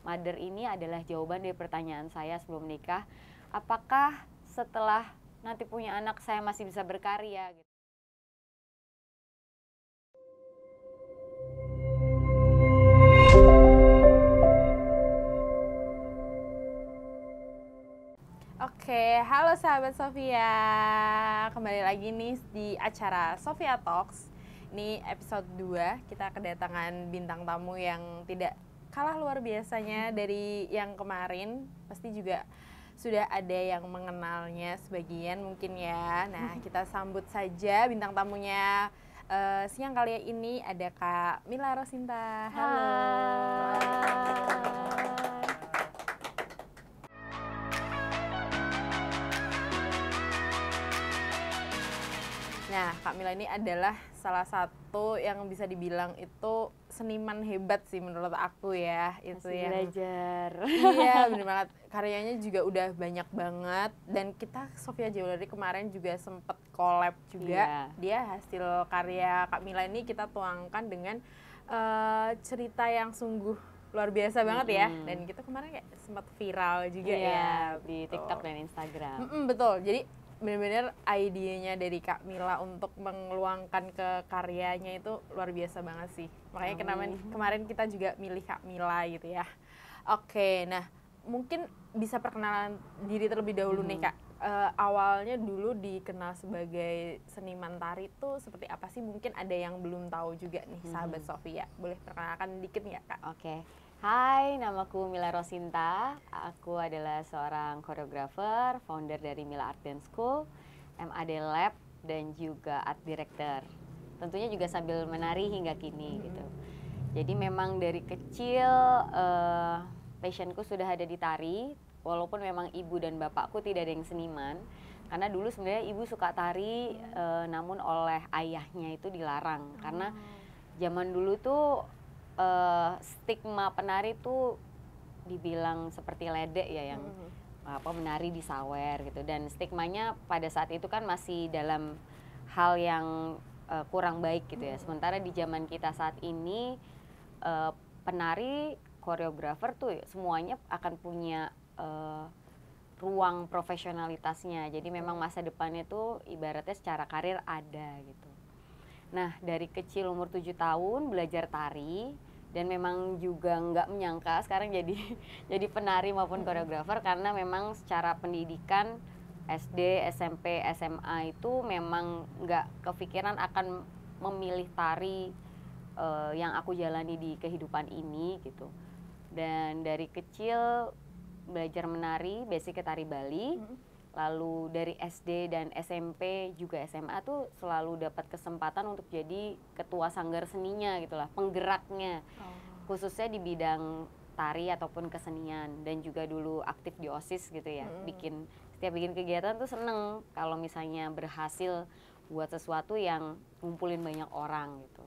mother ini adalah jawaban dari pertanyaan saya sebelum menikah, apakah setelah nanti punya anak saya masih bisa berkarya gitu. Oke, halo sahabat Sofia. Kembali lagi nih di acara Sofia Talks. Ini episode 2, kita kedatangan bintang tamu yang tidak kalah luar biasanya dari yang kemarin. Pasti juga sudah ada yang mengenalnya sebagian mungkin ya. Nah, kita sambut saja bintang tamunya. Siang kali ini ada Kak Mila Rosinta. Halo. Nah, Kak Mila ini adalah salah satu yang bisa dibilang itu seniman hebat sih menurut aku ya. Itu Masih yang belajar. Iya, bener banget. Karyanya juga udah banyak banget. Dan kita Sofia Jewelry kemarin juga sempet collab juga. Iya. Dia hasil karya Kak Mila ini kita tuangkan dengan cerita yang sungguh luar biasa banget ya. Dan kita kemarin kayak sempat viral juga ya. Di TikTok dan Instagram. Betul. Jadi benar-benar idenya dari Kak Mila untuk mengeluangkan ke karyanya itu luar biasa banget sih. Makanya kemarin kita juga milih Kak Mila gitu ya. Oke, nah mungkin bisa perkenalan diri terlebih dahulu nih Kak. Awalnya dulu dikenal sebagai seniman tari itu seperti apa sih? Mungkin ada yang belum tahu juga nih sahabat Sofia. Boleh perkenalkan dikit nggak Kak? Oke. Hai, namaku Mila Rosinta. Aku adalah seorang koreografer, founder dari Mila Art Dance School, MAD Lab, dan juga art director. Tentunya juga sambil menari hingga kini gitu. Jadi memang dari kecil passionku sudah ada di tari, walaupun memang ibu dan bapakku tidak ada yang seniman. Karena dulu sebenarnya ibu suka tari, namun oleh ayahnya itu dilarang. Karena zaman dulu tuh stigma penari tuh dibilang seperti ledek ya, yang menari di sawer gitu, dan stigmanya pada saat itu kan masih dalam hal yang kurang baik gitu ya. Sementara di zaman kita saat ini penari, koreografer tuh semuanya akan punya ruang profesionalitasnya. Jadi memang masa depannya tuh ibaratnya secara karir ada gitu. Nah, dari kecil umur 7 tahun belajar tari, dan memang juga nggak menyangka sekarang jadi penari maupun koreografer, karena memang secara pendidikan SD, SMP, SMA itu memang nggak kepikiran akan memilih tari yang aku jalani di kehidupan ini gitu. Dan dari kecil belajar menari, basic tari Bali. Lalu dari SD dan SMP juga SMA tuh selalu dapat kesempatan untuk jadi ketua sanggar seninya gitulah, penggeraknya. Khususnya di bidang tari ataupun kesenian, dan juga dulu aktif di OSIS gitu ya. Setiap bikin kegiatan tuh seneng kalau misalnya berhasil buat sesuatu yang ngumpulin banyak orang gitu.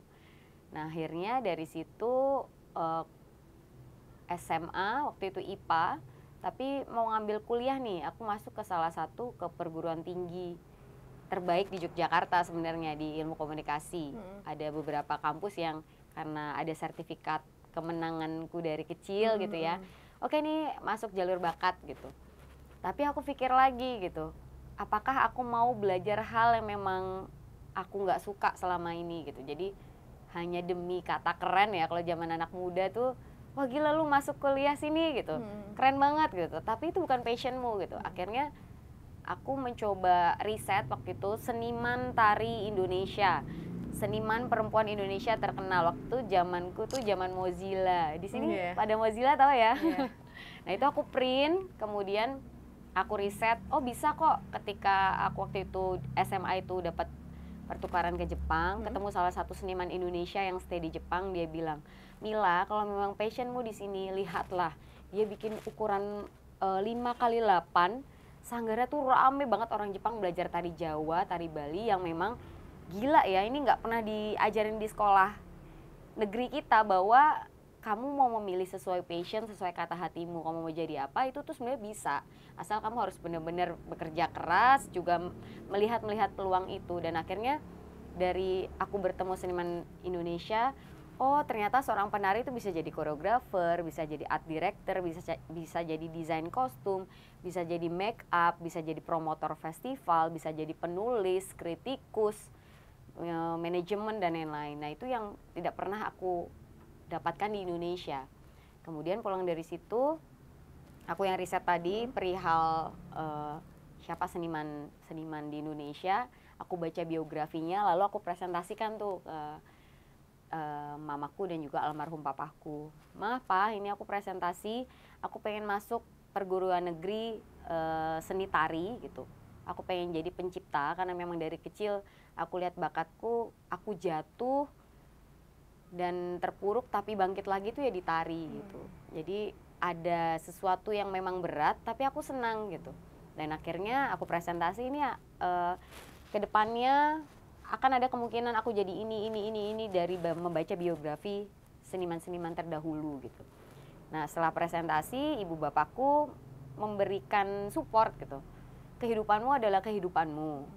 Nah, akhirnya dari situ SMA waktu itu IPA, tapi mau ngambil kuliah nih, aku masuk ke salah satu ke perguruan tinggi terbaik di Yogyakarta sebenarnya di ilmu komunikasi. Ada beberapa kampus yang karena ada sertifikat kemenanganku dari kecil gitu ya. Oke nih, masuk jalur bakat gitu. Tapi aku pikir lagi gitu, apakah aku mau belajar hal yang memang aku nggak suka selama ini gitu. Jadi hanya demi kata keren ya, kalau zaman anak muda tuh, wah gila lu masuk kuliah sini gitu, keren banget gitu, tapi itu bukan passionmu gitu. Akhirnya aku mencoba riset waktu itu seniman tari Indonesia, seniman perempuan Indonesia terkenal. Waktu itu zamanku tuh zaman Mozilla, di sini pada Mozilla tahu ya. Nah itu aku print, kemudian aku riset, oh bisa kok. Ketika aku waktu itu SMA itu dapat pertukaran ke Jepang, ketemu salah satu seniman Indonesia yang stay di Jepang. Dia bilang, Mila, kalau memang passionmu di sini, lihatlah. Dia bikin ukuran 5x8, sanggarnya tuh rame banget orang Jepang belajar tari Jawa, tari Bali, yang memang gila ya, ini nggak pernah diajarin di sekolah negeri kita, bahwa kamu mau memilih sesuai passion, sesuai kata hatimu, kamu mau jadi apa, itu tuh sebenarnya bisa. Asal kamu harus benar-benar bekerja keras, juga melihat peluang itu. Dan akhirnya dari aku bertemu seniman Indonesia, oh ternyata seorang penari itu bisa jadi koreografer, bisa jadi art director, bisa jadi desain kostum, bisa jadi make up, bisa jadi promotor festival, bisa jadi penulis, kritikus, manajemen dan lain-lain. Nah itu yang tidak pernah aku dapatkan di Indonesia. Kemudian pulang dari situ, aku yang riset tadi perihal siapa seniman di Indonesia, aku baca biografinya, lalu aku presentasikan tuh ke mamaku dan juga almarhum papaku. Ma, Pa, ini aku presentasi, aku pengen masuk perguruan negeri seni tari gitu. Aku pengen jadi pencipta karena memang dari kecil aku lihat bakatku, aku jatuh dan terpuruk tapi bangkit lagi tuh ya di tari gitu. Jadi ada sesuatu yang memang berat tapi aku senang gitu. Dan akhirnya aku presentasi ini ke depannya akan ada kemungkinan aku jadi ini dari membaca biografi seniman-seniman terdahulu gitu. Nah setelah presentasi ibu bapakku memberikan support gitu. Kehidupanmu adalah kehidupanmu,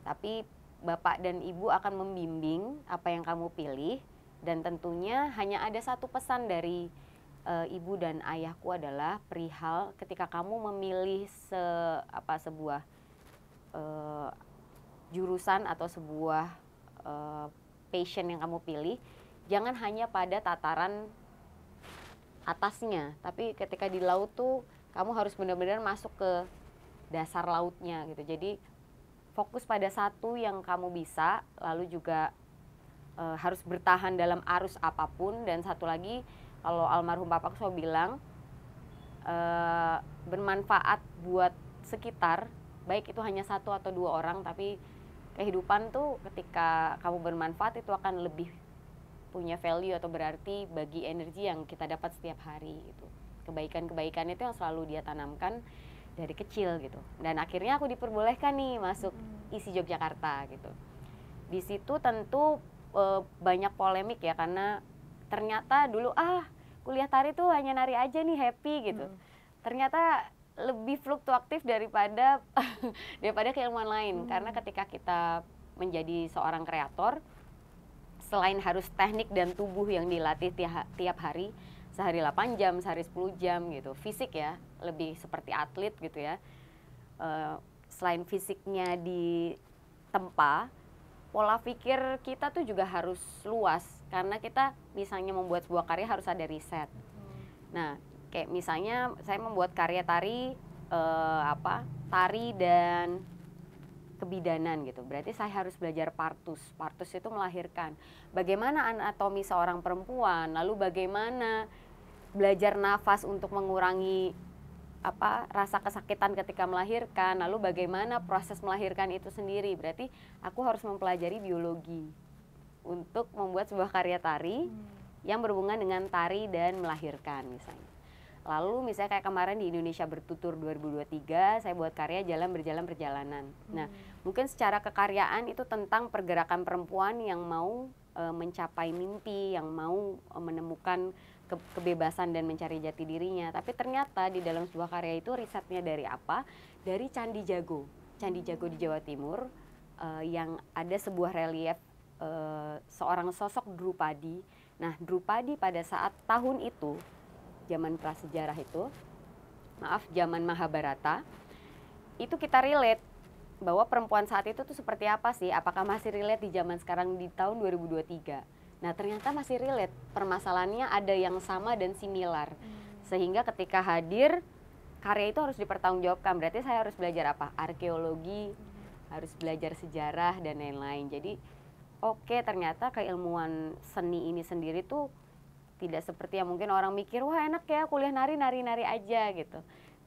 tapi bapak dan ibu akan membimbing apa yang kamu pilih, dan tentunya hanya ada satu pesan dari ibu dan ayahku adalah perihal ketika kamu memilih sebuah jurusan atau sebuah passion yang kamu pilih, jangan hanya pada tataran atasnya, tapi ketika di laut tuh kamu harus benar-benar masuk ke dasar lautnya gitu. Jadi fokus pada satu yang kamu bisa, lalu juga harus bertahan dalam arus apapun. Dan satu lagi, kalau almarhum papaku selalu bilang bermanfaat buat sekitar, baik itu hanya satu atau dua orang, tapi kehidupan tuh ketika kamu bermanfaat itu akan lebih punya value atau berarti bagi energi yang kita dapat setiap hari gitu. Kebaikan-kebaikan itu yang selalu dia tanamkan dari kecil gitu. Dan akhirnya aku diperbolehkan nih masuk ISI Yogyakarta gitu. Di situ tentu banyak polemik ya, karena ternyata dulu kuliah tari tuh hanya nari aja nih, happy gitu. Ternyata lebih fluktuatif daripada keilmuan lain. Karena ketika kita menjadi seorang kreator, selain harus teknik dan tubuh yang dilatih tiap hari, sehari 8 jam, sehari 10 jam gitu, fisik ya, lebih seperti atlet gitu ya. Selain fisiknya ditempa, pola pikir kita tuh juga harus luas, karena kita misalnya membuat sebuah karya harus ada riset. Nah, kayak misalnya saya membuat karya tari tari dan kebidanan gitu. Berarti saya harus belajar partus. Partus itu melahirkan. Bagaimana anatomi seorang perempuan, lalu bagaimana belajar nafas untuk mengurangi rasa kesakitan ketika melahirkan, lalu bagaimana proses melahirkan itu sendiri. Berarti aku harus mempelajari biologi untuk membuat sebuah karya tari yang berhubungan dengan tari dan melahirkan misalnya. Lalu misalnya kayak kemarin di Indonesia Bertutur 2023, saya buat karya Jalan Berjalan Perjalanan. Nah, mungkin secara kekaryaan itu tentang pergerakan perempuan yang mau mencapai mimpi, yang mau menemukan kebebasan dan mencari jati dirinya. Tapi ternyata di dalam sebuah karya itu risetnya dari apa? Dari Candi Jago. Candi Jago di Jawa Timur yang ada sebuah relief seorang sosok Drupadi. Nah, Drupadi pada saat tahun itu, zaman prasejarah itu, zaman Mahabharata, itu kita relate bahwa perempuan saat itu tuh seperti apa sih? Apakah masih relate di zaman sekarang di tahun 2023? Nah, ternyata masih relate. Permasalahannya ada yang sama dan similar. Sehingga ketika hadir, karya itu harus dipertanggungjawabkan. Berarti saya harus belajar apa? Arkeologi, harus belajar sejarah dan lain-lain. Jadi, oke, ternyata keilmuan seni ini sendiri tuh tidak seperti yang mungkin orang mikir, wah enak ya kuliah nari aja gitu.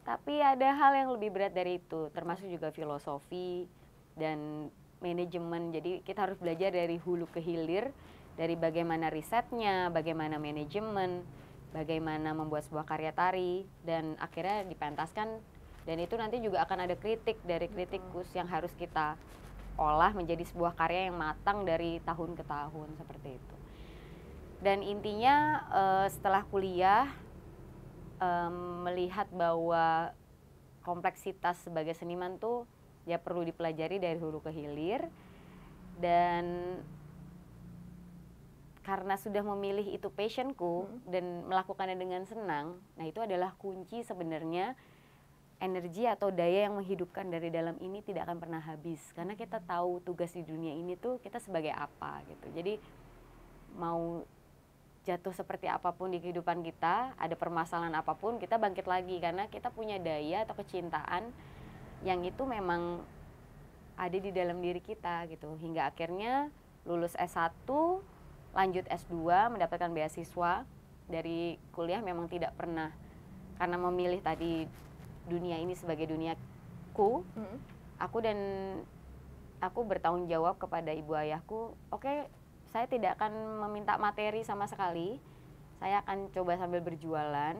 Tapi ada hal yang lebih berat dari itu, termasuk juga filosofi dan manajemen. Jadi kita harus belajar dari hulu ke hilir, dari bagaimana risetnya, bagaimana manajemen, bagaimana membuat sebuah karya tari, dan akhirnya dipentaskan. Dan itu nanti juga akan ada kritik dari kritikus yang harus kita olah menjadi sebuah karya yang matang dari tahun ke tahun, seperti itu. Dan intinya setelah kuliah melihat bahwa kompleksitas sebagai seniman tuh ya perlu dipelajari dari hulu ke hilir, dan karena sudah memilih itu passionku dan melakukannya dengan senang, nah itu adalah kunci sebenarnya energi atau daya yang menghidupkan dari dalam ini tidak akan pernah habis. Karena kita tahu tugas di dunia ini tuh kita sebagai apa gitu. Jadi mau jatuh seperti apapun di kehidupan kita, ada permasalahan apapun, kita bangkit lagi karena kita punya daya atau kecintaan yang itu memang ada di dalam diri kita gitu. Hingga akhirnya lulus S1, lanjut S2, mendapatkan beasiswa dari kuliah. Memang tidak pernah, karena memilih tadi dunia ini sebagai duniaku, aku bertanggung jawab kepada ibu ayahku, oke, saya tidak akan meminta materi sama sekali, saya akan coba sambil berjualan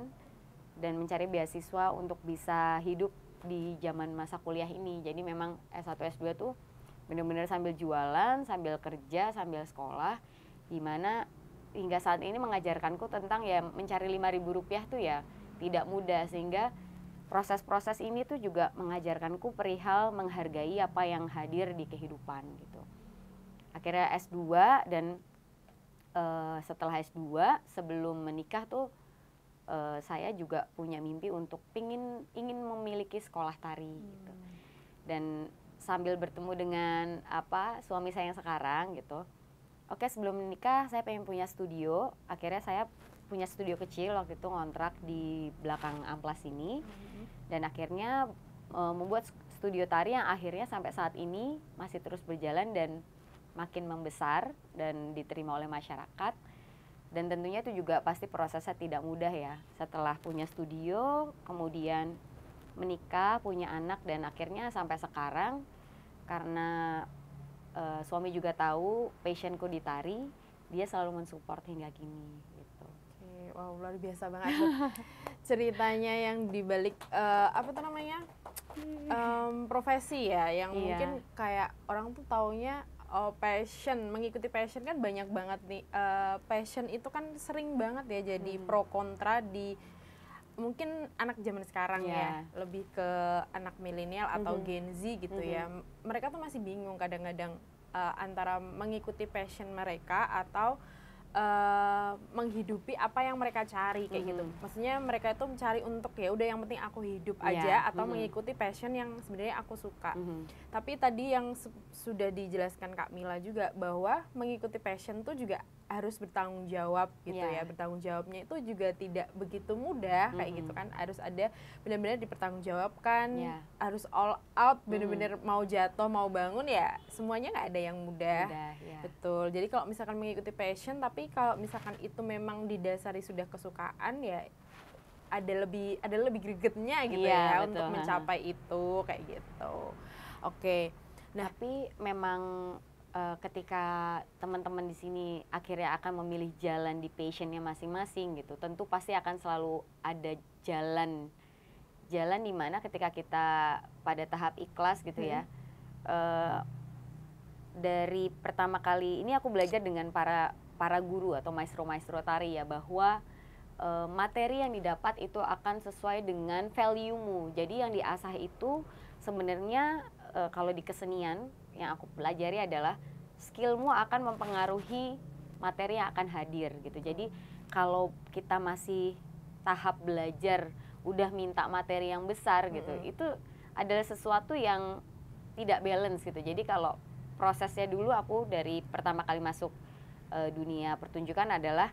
dan mencari beasiswa untuk bisa hidup di zaman masa kuliah ini. Jadi memang S1 S2 tuh benar-benar sambil jualan, sambil kerja, sambil sekolah, dimana hingga saat ini mengajarkanku tentang ya mencari 5.000 rupiah tuh ya tidak mudah, sehingga proses-proses ini tuh juga mengajarkanku perihal menghargai apa yang hadir di kehidupan gitu. Akhirnya S2 dan setelah S2 sebelum menikah tuh saya juga punya mimpi untuk ingin memiliki sekolah tari gitu. Dan sambil bertemu dengan suami saya yang sekarang gitu. Oke, sebelum menikah saya pengen punya studio. Akhirnya saya punya studio kecil waktu itu, ngontrak di belakang Amplas ini. Dan akhirnya membuat studio tari yang akhirnya sampai saat ini masih terus berjalan dan makin membesar dan diterima oleh masyarakat. Dan tentunya itu juga pasti prosesnya tidak mudah ya. Setelah punya studio, kemudian menikah, punya anak, dan akhirnya sampai sekarang karena suami juga tahu passionku di tari, dia selalu mensupport hingga kini gitu. Oke, wow, luar biasa banget tuh ceritanya yang dibalik profesi ya, yang mungkin kayak orang tuh taunya passion, mengikuti passion kan banyak banget nih. Passion itu kan sering banget ya jadi pro kontra di mungkin anak zaman sekarang ya, lebih ke anak milenial atau Gen Z gitu ya. Mereka tuh masih bingung kadang-kadang antara mengikuti passion mereka atau menghidupi apa yang mereka cari kayak gitu. Maksudnya mereka itu mencari untuk ya udah yang penting aku hidup aja, atau mengikuti passion yang sebenarnya aku suka. Tapi tadi yang sudah dijelaskan Kak Mila juga bahwa mengikuti passion tuh juga harus bertanggung jawab gitu ya. Bertanggung jawabnya itu juga tidak begitu mudah kayak gitu kan. Harus ada benar-benar dipertanggungjawabkan, harus all out, benar-benar mau jatuh mau bangun ya semuanya nggak ada yang mudah. Betul. Jadi kalau misalkan mengikuti passion tapi kalau misalkan itu memang didasari sudah kesukaan ya ada lebih gregetnya gitu ya untuk mencapai itu kayak gitu. Oke. Nah, tapi memang ketika teman-teman di sini akhirnya akan memilih jalan di passionnya masing-masing gitu, tentu pasti akan selalu ada jalan di mana ketika kita pada tahap ikhlas gitu ya. Dari pertama kali ini aku belajar dengan para guru atau maestro-maestro tari ya, bahwa materi yang didapat itu akan sesuai dengan value-mu. Jadi yang diasah itu sebenarnya kalau di kesenian yang aku pelajari adalah skillmu akan mempengaruhi materi yang akan hadir gitu. Jadi kalau kita masih tahap belajar udah minta materi yang besar gitu, itu adalah sesuatu yang tidak balance gitu. Jadi kalau prosesnya dulu aku dari pertama kali masuk dunia pertunjukan adalah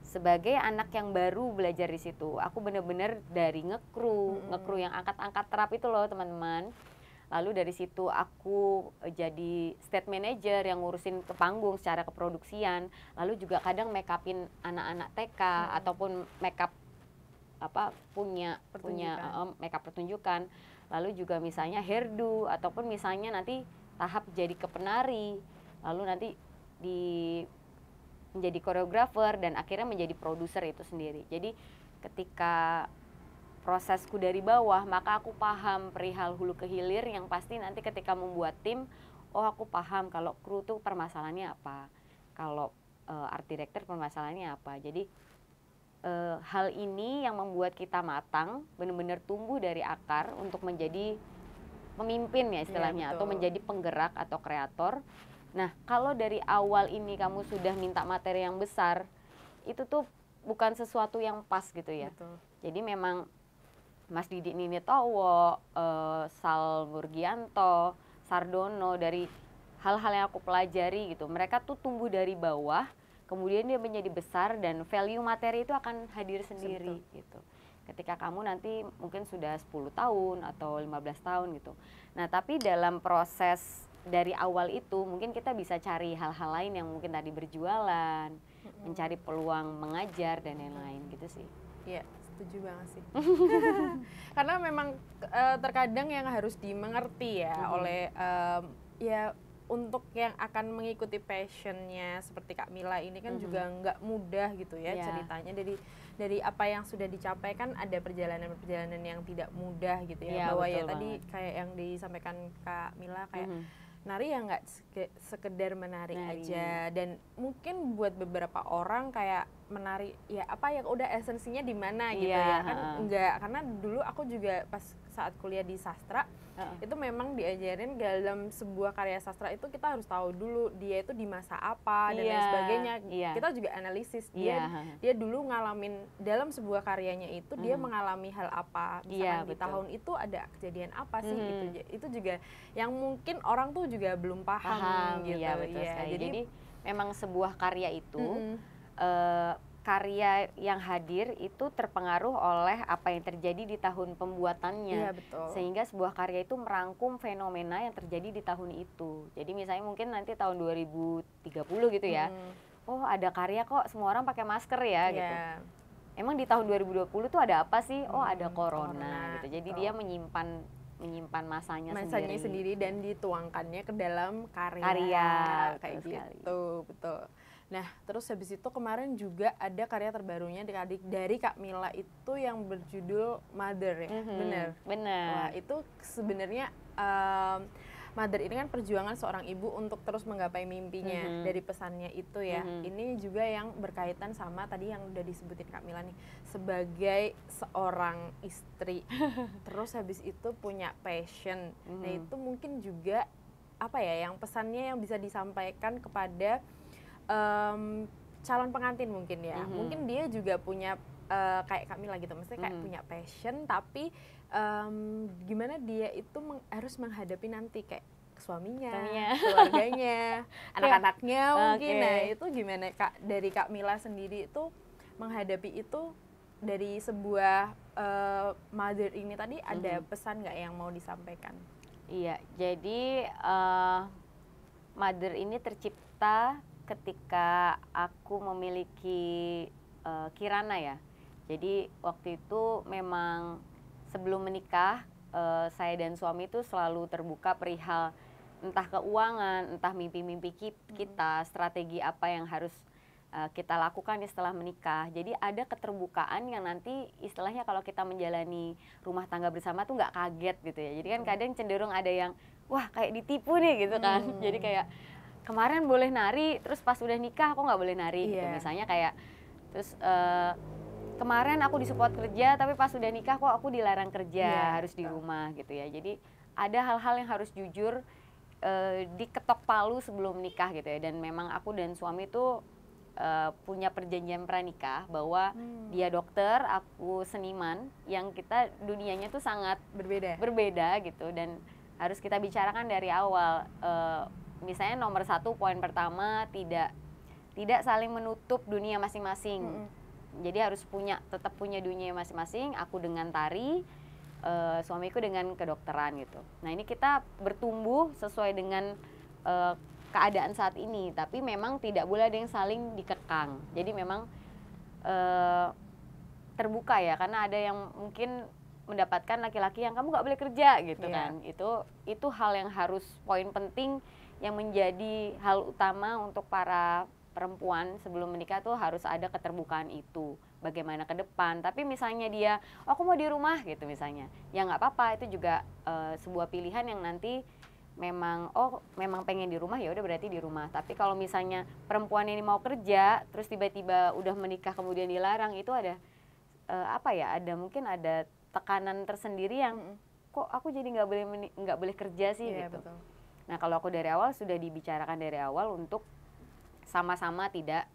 sebagai anak yang baru belajar di situ. Aku benar-benar dari ngekru yang angkat-angkat terap itu loh teman-teman. Lalu dari situ aku jadi stage manager yang ngurusin ke panggung secara keproduksian. Lalu juga kadang make upin anak-anak TK ataupun make up punya make up pertunjukan. Lalu juga misalnya hairdo ataupun misalnya nanti tahap jadi ke penari. Lalu nanti menjadi koreografer dan akhirnya menjadi produser itu sendiri. Jadi ketika prosesku dari bawah, maka aku paham perihal hulu ke hilir yang pasti nanti ketika membuat tim, aku paham kalau kru tuh permasalahannya apa, kalau art director permasalahannya apa. Jadi hal ini yang membuat kita matang, benar-benar tumbuh dari akar untuk menjadi pemimpin ya istilahnya, atau menjadi penggerak atau kreator Nah, kalau dari awal ini kamu sudah minta materi yang besar, itu tuh bukan sesuatu yang pas gitu ya. Betul. Jadi memang Mas Didi Ninitowo, Sal Murgianto, Sardono, dari hal-hal yang aku pelajari gitu, mereka tuh tumbuh dari bawah, kemudian dia menjadi besar dan value materi itu akan hadir sendiri gitu. Ketika kamu nanti mungkin sudah 10 tahun atau 15 tahun gitu. Nah, tapi dalam proses dari awal itu mungkin kita bisa cari hal-hal lain yang mungkin tadi berjualan, mencari peluang mengajar dan lain-lain gitu sih. Iya, setuju banget sih. Karena memang terkadang yang harus dimengerti ya oleh ya untuk yang akan mengikuti passionnya seperti Kak Mila ini kan juga nggak mudah gitu ya ceritanya. Dari apa yang sudah dicapai kan ada perjalanan-perjalanan yang tidak mudah gitu ya. Bahwa ya tadi kayak yang disampaikan Kak Mila kayak nari ya nggak sekedar menari aja, dan mungkin buat beberapa orang kayak menari ya apa yang udah esensinya di mana gitu ya kan enggak, karena dulu aku juga pas saat kuliah di sastra itu memang diajarin dalam sebuah karya sastra itu kita harus tahu dulu dia itu di masa apa dan lain sebagainya. Kita juga analisis dia dulu ngalamin dalam sebuah karyanya itu dia mengalami hal apa, misalkan di tahun itu ada kejadian apa sih gitu. Itu juga yang mungkin orang tuh juga belum paham gitu ya. Jadi memang sebuah karya itu karya yang hadir itu terpengaruh oleh apa yang terjadi di tahun pembuatannya. Sehingga sebuah karya itu merangkum fenomena yang terjadi di tahun itu. Jadi misalnya mungkin nanti tahun 2030 gitu ya. Oh, ada karya kok semua orang pakai masker ya gitu. Emang di tahun 2020 tuh ada apa sih? Oh, ada corona gitu. Jadi dia menyimpan masanya sendiri dan dituangkannya ke dalam karya kayak gitu. Betul. Nah, terus habis itu kemarin juga ada karya terbarunya dari Kak Mila itu yang berjudul Mother ya, benar. Wah, itu sebenarnya Mother ini kan perjuangan seorang ibu untuk terus menggapai mimpinya dari pesannya itu ya. Ini juga yang berkaitan sama tadi yang udah disebutin Kak Mila nih, sebagai seorang istri. Terus habis itu punya passion. Nah, itu mungkin juga apa ya yang pesannya yang bisa disampaikan kepada calon pengantin mungkin ya. Mungkin dia juga punya kayak Kak Mila gitu, maksudnya kayak punya passion, tapi gimana dia itu harus menghadapi nanti kayak suaminya, keluarganya, anak-anaknya mungkin. Nah, itu gimana Kak, dari Kak Mila sendiri itu menghadapi itu dari sebuah mother ini tadi, ada pesan nggak yang mau disampaikan? Iya, jadi mother ini tercipta ketika aku memiliki Kirana ya. Jadi waktu itu memang sebelum menikah saya dan suami itu selalu terbuka perihal entah keuangan, entah mimpi-mimpi kita, strategi apa yang harus kita lakukan setelah menikah. Jadi ada keterbukaan yang nanti istilahnya kalau kita menjalani rumah tangga bersama tuh nggak kaget gitu ya. Jadi kan kadang cenderung ada yang wah kayak ditipu nih gitu kan. Jadi kayak kemarin boleh nari, terus pas udah nikah aku nggak boleh nari gitu. Misalnya kayak, terus kemarin aku disupport kerja, tapi pas udah nikah kok aku dilarang kerja, harus di rumah gitu ya. Jadi ada hal-hal yang harus jujur diketok palu sebelum nikah gitu ya. Dan memang aku dan suami tuh punya perjanjian pranikah bahwa dia dokter, aku seniman, yang kita dunianya tuh sangat berbeda gitu. Dan harus kita bicarakan dari awal. Misalnya nomor 1 poin pertama tidak saling menutup dunia masing-masing. Jadi harus tetap punya dunia masing-masing. Aku dengan tari, suamiku dengan kedokteran gitu. Nah, ini kita bertumbuh sesuai dengan keadaan saat ini. Tapi memang tidak boleh ada yang saling dikekang. Jadi memang terbuka ya, karena ada yang mungkin mendapatkan laki-laki yang kamu nggak boleh kerja gitu kan. Itu hal yang harus poin penting yang menjadi hal utama untuk para perempuan sebelum menikah tuh harus ada keterbukaan itu. Bagaimana ke depan. Tapi misalnya dia, aku mau di rumah gitu misalnya, ya nggak apa-apa, itu juga sebuah pilihan yang nanti memang memang pengen di rumah, ya udah berarti di rumah. Tapi kalau misalnya perempuan ini mau kerja, terus tiba-tiba udah menikah kemudian dilarang, itu ada mungkin ada tekanan tersendiri yang kok aku jadi nggak boleh kerja sih gitu. Betul. Nah kalau aku dari awal sudah dibicarakan dari awal untuk sama-sama tidak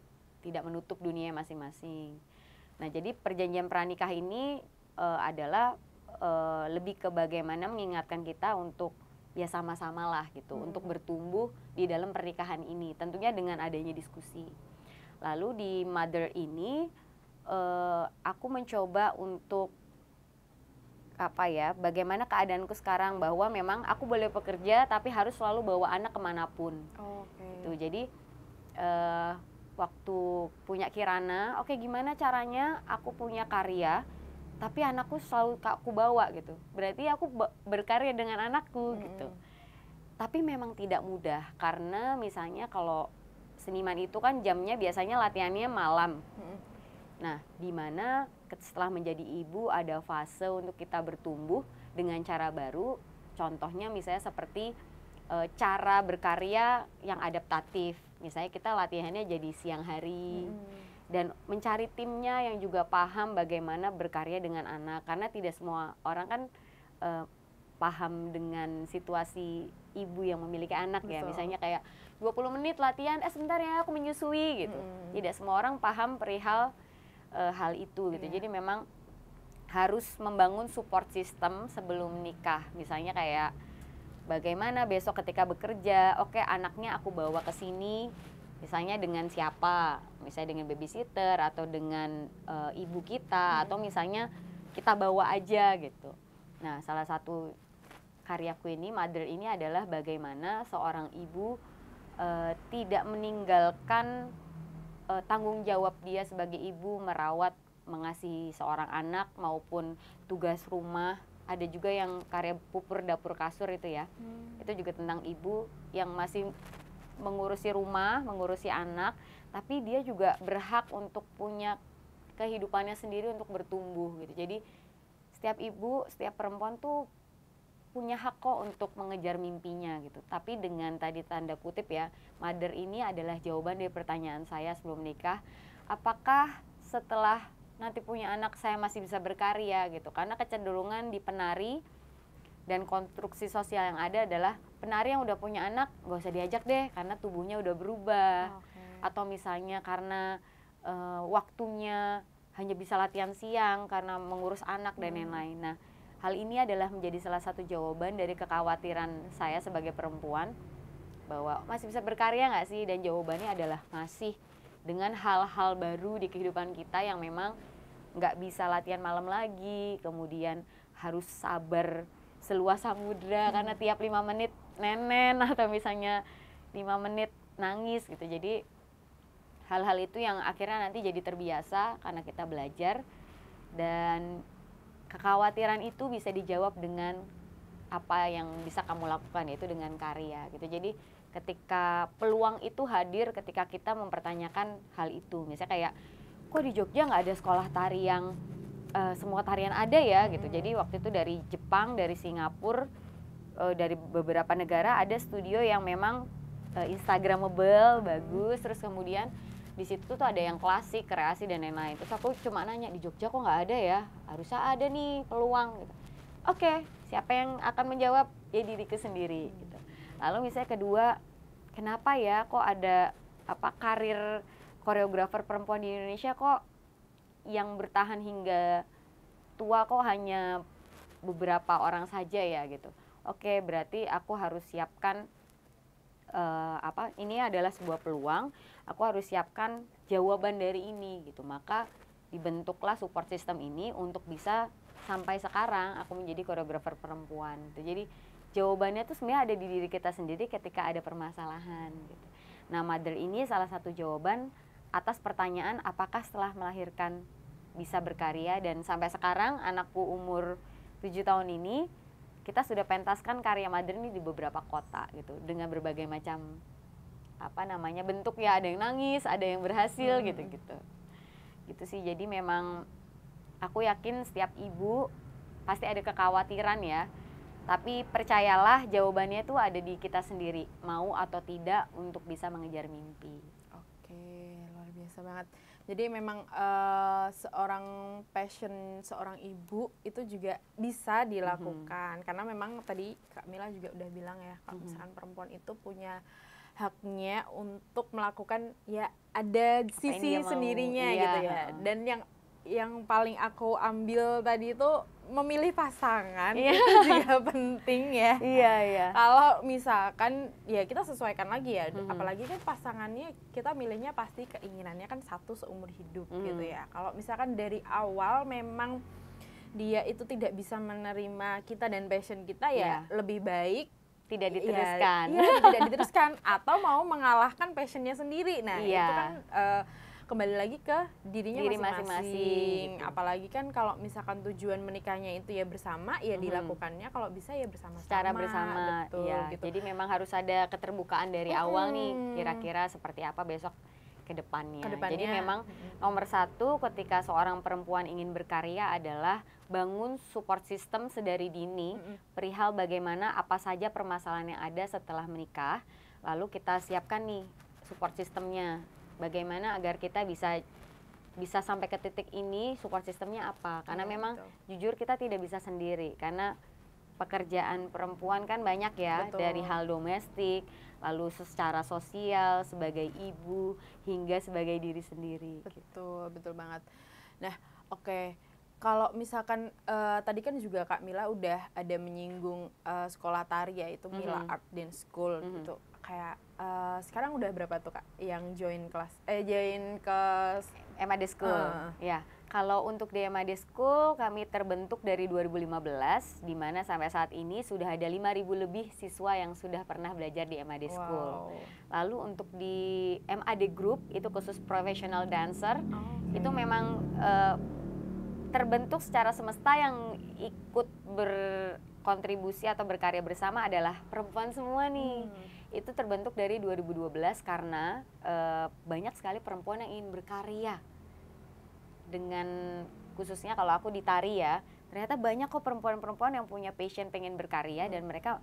menutup dunia masing-masing. Nah jadi perjanjian pranikah ini adalah lebih ke bagaimana mengingatkan kita untuk ya sama-sama lah gitu, untuk bertumbuh di dalam pernikahan ini, tentunya dengan adanya diskusi. Lalu di Mother ini aku mencoba untuk bagaimana keadaanku sekarang, bahwa memang aku boleh bekerja tapi harus selalu bawa anak kemanapun. Gitu. Jadi waktu punya Kirana, gimana caranya aku punya karya tapi anakku selalu aku bawa gitu, berarti aku berkarya dengan anakku gitu. Tapi memang tidak mudah, karena misalnya kalau seniman itu kan jamnya biasanya latihannya malam. Nah, dimana setelah menjadi ibu ada fase untuk kita bertumbuh dengan cara baru. Contohnya misalnya seperti cara berkarya yang adaptatif. Misalnya kita latihannya jadi siang hari. Dan mencari timnya yang juga paham bagaimana berkarya dengan anak. Karena tidak semua orang kan paham dengan situasi ibu yang memiliki anak. Betul. Ya. Misalnya kayak 20 menit latihan, sebentar ya aku menyusui gitu. Tidak semua orang paham perihal hal itu gitu. Jadi memang harus membangun support system sebelum nikah. Misalnya kayak bagaimana besok ketika bekerja, anaknya aku bawa ke sini, misalnya dengan siapa, misalnya dengan babysitter atau dengan ibu kita, atau misalnya kita bawa aja gitu. Nah, salah satu karyaku ini, Mother ini adalah bagaimana seorang ibu tidak meninggalkan tanggung jawab dia sebagai ibu merawat, mengasihi seorang anak maupun tugas rumah. Ada juga yang karya pupur dapur kasur itu ya. Itu juga tentang ibu yang masih mengurusi rumah, mengurusi anak, tapi dia juga berhak untuk punya kehidupannya sendiri untuk bertumbuh gitu. Jadi setiap ibu, setiap perempuan tuh punya hak kok untuk mengejar mimpinya gitu. Tapi dengan tadi tanda kutip ya, Mother ini adalah jawaban dari pertanyaan saya sebelum menikah, apakah setelah nanti punya anak saya masih bisa berkarya gitu. Karena kecenderungan di penari dan konstruksi sosial yang ada adalah penari yang udah punya anak gak usah diajak deh karena tubuhnya udah berubah. Atau misalnya karena waktunya hanya bisa latihan siang karena mengurus anak dan lain-lain. Nah, hal ini adalah menjadi salah satu jawaban dari kekhawatiran saya sebagai perempuan bahwa masih bisa berkarya nggak sih? Dan jawabannya adalah masih, dengan hal-hal baru di kehidupan kita yang memang nggak bisa latihan malam lagi, kemudian harus sabar seluas samudra karena tiap 5 menit nenen atau misalnya 5 menit nangis gitu. Jadi hal-hal itu yang akhirnya nanti jadi terbiasa karena kita belajar, dan kekhawatiran itu bisa dijawab dengan apa yang bisa kamu lakukan, yaitu dengan karya gitu. Jadi ketika peluang itu hadir ketika kita mempertanyakan hal itu, misalnya kayak kok di Jogja nggak ada sekolah tari yang semua tarian ada ya gitu. Jadi waktu itu dari Jepang, dari Singapura, dari beberapa negara ada studio yang memang instagramable, bagus. Terus kemudian di situ tuh ada yang klasik, kreasi dan lain-lain. Terus aku cuma nanya, di Jogja kok nggak ada ya? Harusnya ada nih peluang gitu. Oke, siapa yang akan menjawab? Ya diriku sendiri gitu. Lalu misalnya kedua, kenapa ya kok ada karir koreografer perempuan di Indonesia kok yang bertahan hingga tua kok hanya beberapa orang saja ya gitu. Oke, berarti aku harus siapkan ini adalah sebuah peluang, aku harus siapkan jawaban dari ini gitu. Maka dibentuklah support system ini untuk bisa sampai sekarang aku menjadi koreografer perempuan gitu. Jadi jawabannya tuh sebenarnya ada di diri kita sendiri ketika ada permasalahan gitu. Nah, Mother ini salah satu jawaban atas pertanyaan apakah setelah melahirkan bisa berkarya, dan sampai sekarang anakku umur 7 tahun ini kita sudah pentaskan karya Mother ini di beberapa kota gitu dengan berbagai macam bentuk ya, ada yang nangis, ada yang berhasil gitu-gitu. Gitu sih. Jadi memang aku yakin setiap ibu pasti ada kekhawatiran ya. Tapi percayalah jawabannya itu ada di kita sendiri, mau atau tidak untuk bisa mengejar mimpi. Oke, luar biasa banget. Jadi memang seorang passion seorang ibu itu juga bisa dilakukan karena memang tadi Kak Mila juga udah bilang ya kalau misalkan perempuan itu punya haknya untuk melakukan ya ada sisi sendirinya gitu ya. Dan yang paling aku ambil tadi itu memilih pasangan itu juga penting ya. Kalau misalkan ya kita sesuaikan lagi ya, apalagi kan pasangannya kita milihnya pasti keinginannya kan satu seumur hidup gitu ya. Kalau misalkan dari awal memang dia itu tidak bisa menerima kita dan passion kita ya lebih baik tidak diteruskan. Tidak diteruskan atau mau mengalahkan passionnya sendiri. Nah itu kan kembali lagi ke dirinya masing-masing. Gitu. Apalagi kan kalau misalkan tujuan menikahnya itu ya bersama, ya dilakukannya kalau bisa ya bersama-sama. Secara bersama, betul, gitu. Jadi memang harus ada keterbukaan dari awal nih, kira-kira seperti apa besok ke depannya. Jadi memang nomor satu ketika seorang perempuan ingin berkarya adalah bangun support system sedari dini, perihal bagaimana apa saja permasalahan yang ada setelah menikah, lalu kita siapkan nih support systemnya. Bagaimana agar kita bisa sampai ke titik ini, support sistemnya apa? Karena memang jujur kita tidak bisa sendiri karena pekerjaan perempuan kan banyak ya, dari hal domestik, lalu secara sosial sebagai ibu hingga sebagai diri sendiri. Betul banget. Nah, oke. Kalau misalkan tadi kan juga Kak Mila udah ada menyinggung sekolah tari ya, itu Mila Art Dance School gitu. Kayak sekarang udah berapa tuh Kak yang join ke MAD School? Ya, kalau untuk di MAD School kami terbentuk dari 2015, di mana sampai saat ini sudah ada 5.000 lebih siswa yang sudah pernah belajar di MAD School. Lalu untuk di MAD Group itu khusus professional dancer, itu memang terbentuk secara semesta, yang ikut berkontribusi atau berkarya bersama adalah perempuan semua nih. Itu terbentuk dari 2012 karena banyak sekali perempuan yang ingin berkarya. Dengan khususnya kalau aku di tari ya, ternyata banyak kok perempuan-perempuan yang punya passion pengen berkarya dan mereka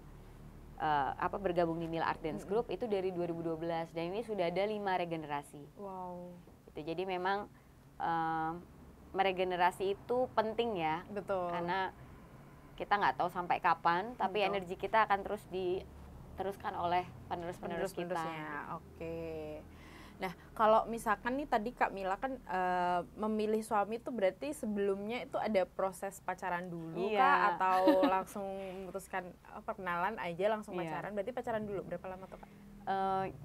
bergabung di Mila Art Dance Group itu dari 2012 dan ini sudah ada 5 regenerasi. Gitu. Jadi memang meregenerasi itu penting ya. Karena kita nggak tahu sampai kapan, tapi energi kita akan terus diteruskan oleh penerus-penerus kita. Nah, kalau misalkan nih tadi Kak Mila kan memilih suami itu berarti sebelumnya itu ada proses pacaran dulu kah? Atau langsung memutuskan perkenalan aja langsung pacaran? Berarti pacaran dulu, berapa lama tuh Kak?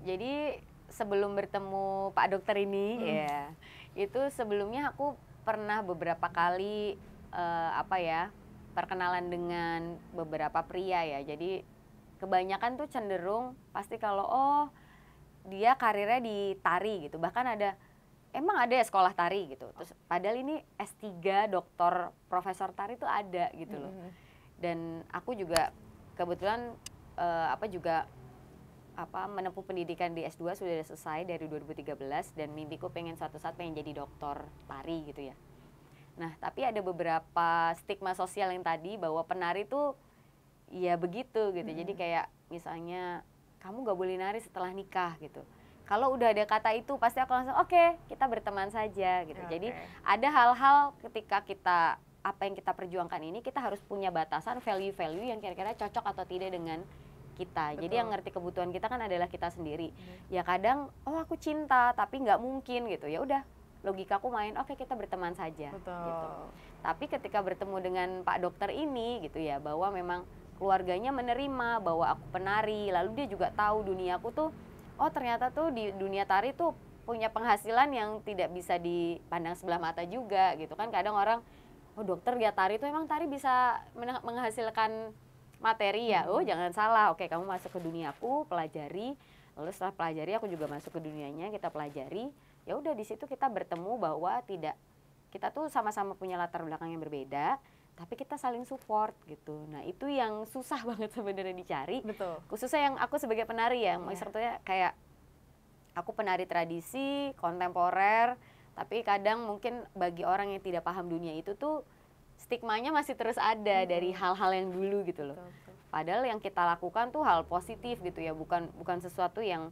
Jadi sebelum bertemu Pak Dokter ini ya, itu sebelumnya aku pernah beberapa kali perkenalan dengan beberapa pria ya. Jadi kebanyakan tuh cenderung pasti kalau dia karirnya di tari gitu. Bahkan emang ada ya sekolah tari gitu. Terus padahal ini S3 doktor profesor tari tuh ada gitu loh. Dan aku juga kebetulan menempuh pendidikan di S2 sudah selesai dari 2013 dan mimpiku suatu saat pengen jadi dokter tari gitu ya. Nah, tapi ada beberapa stigma sosial yang tadi bahwa penari tuh ya begitu gitu. Jadi kayak misalnya kamu gak boleh nari setelah nikah gitu. Kalau udah ada kata itu pasti aku langsung oke, kita berteman saja gitu. Jadi ada hal-hal ketika kita apa yang kita perjuangkan ini kita harus punya batasan value-value yang kira-kira cocok atau tidak dengan kita. Jadi yang ngerti kebutuhan kita kan adalah kita sendiri. Ya kadang aku cinta tapi nggak mungkin gitu. Ya udah, logikaku main oke, kita berteman saja gitu. Tapi ketika bertemu dengan Pak Dokter ini gitu ya, bahwa memang keluarganya menerima bahwa aku penari, lalu dia juga tahu duniaku tuh ternyata tuh di dunia tari tuh punya penghasilan yang tidak bisa dipandang sebelah mata juga gitu kan. Kadang orang dokter lihat tari tuh emang tari bisa menghasilkan materi ya. Jangan salah, oke kamu masuk ke duniaku, pelajari, lalu setelah pelajari aku juga masuk ke dunianya, kita pelajari. Ya udah di situ kita bertemu bahwa kita tuh sama-sama punya latar belakang yang berbeda, tapi kita saling support gitu. Nah itu yang susah banget sebenarnya dicari. Khususnya yang aku sebagai penari ya, maksudnya kayak aku penari tradisi, kontemporer, tapi kadang mungkin bagi orang yang tidak paham dunia itu tuh stigmanya masih terus ada dari hal-hal yang dulu gitu loh. Padahal yang kita lakukan tuh hal positif gitu ya, bukan sesuatu yang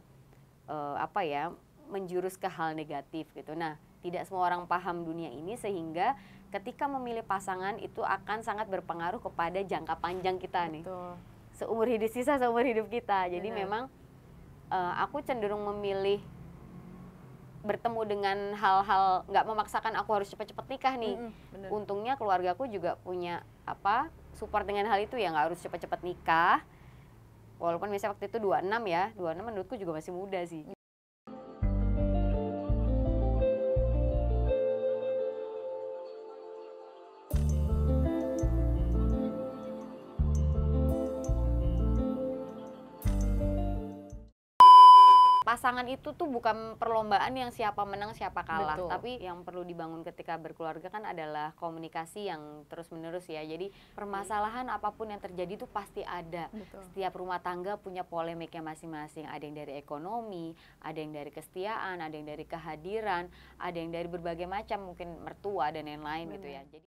menjurus ke hal negatif gitu. Nah Tidak semua orang paham dunia ini, sehingga ketika memilih pasangan itu akan sangat berpengaruh kepada jangka panjang kita nih. Betul. Seumur hidup kita. Jadi Benar. memang aku cenderung memilih bertemu dengan hal-hal, nggak memaksakan aku harus cepet-cepet nikah nih. Bener. Untungnya keluargaku juga punya support dengan hal itu ya, nggak harus cepet-cepet nikah. Walaupun misalnya waktu itu 26 ya, 26 menurutku juga masih muda sih. Pasangan itu tuh bukan perlombaan yang siapa menang siapa kalah. Betul. Tapi yang perlu dibangun ketika berkeluarga kan adalah komunikasi yang terus menerus ya. Jadi permasalahan apapun yang terjadi itu pasti ada. Betul. Setiap rumah tangga punya polemiknya masing-masing. Ada yang dari ekonomi, ada yang dari kesetiaan, ada yang dari kehadiran, ada yang dari berbagai macam, mungkin mertua dan lain-lain gitu ya. Jadi